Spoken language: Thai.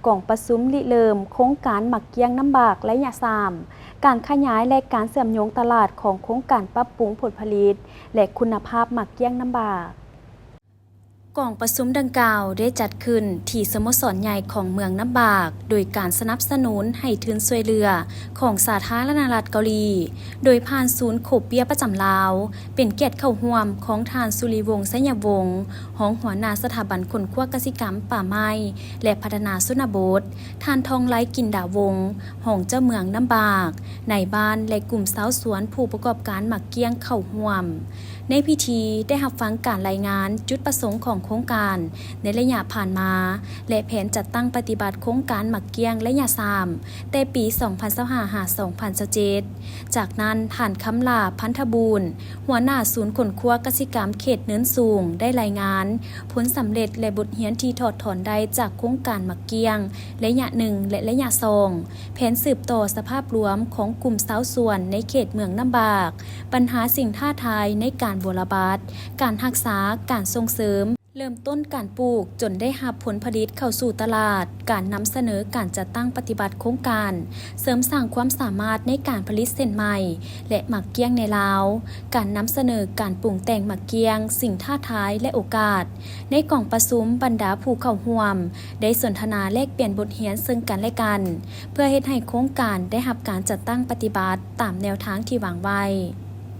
กองประชุมริเริ่มโครงการหมักเกี้ยงน้ำบากและยาซามการขยายและการเชื่อมโยงตลาดของโครงการปรับปรุงผลผลิตและคุณภาพหมักเกี้ยงน้ำบากกองประชุมดังกล่าวได้จัดขึ้นที่สโมสรใหญ่ของเมืองน้ำบากโดยการสนับสนุนให้ทุนช่วยเหลือของสาธารณรัฐเกาหลีโดยผ่านศูนย์โคเปียประจำลาวเป็นเกียรติเข้าร่วมของทานสุริวงศ์ไสยวงศ์รองหัวหน้าสถาบันคนคั่วกสิกรรมป่าไม้และพัฒนาชนบททานทองไร้กินดาวงศ์รองเจ้าเมืองน้ำบากในบ้านและกลุ่มสาวสวนผู้ประกอบการหมักเกี้ยงเข้าร่วมในพิธีได้รับฟังการรายงานจุดประสงค์ของโครงการในระยะผ่านมาและแผนจัดตั้งปฏิบัติโครงการหมักเกี้ยงและยาซามแต่ปี 2025-2027 จากนั้นท่านคำลาพันธบูรณ์หัวหน้าศูนย์ขนคั่วกสิกรรมเขตเนินสูงได้รายงานผลสำเร็จและบทเรียนที่ถอดถอนได้จากโครงการหมักเกี้ยงระยะ1และระยะ2แผนสืบต่อสภาพรวมของกลุ่มสาวส่วนในเขตเมืองน้ำบากปัญหาสิ่งท้าทายในการบรบาดการรักษาการส่งเสริมเริ่มต้นการปลูกจนได้รับผลผลิตเข้าสู่ตลาดการนำเสนอการจัดตั้งปฏิบัติโครงการเสริมสร้างความสามารถในการผลิตเส้นใหม่และหมักเกี้ยงในลาวการนำเสนอการปรุงแต่งหมักเกี้ยงสิ่งท้าทายและโอกาสในกล่องประชุมบรรดาผู้เข้าร่วมได้สนทนาแลกเปลี่ยนบทเรียนซึ่งกันและกันเพื่อเฮ็ดให้โครงการได้รับการจัดตั้งปฏิบัติตามแนวทางที่วางไว้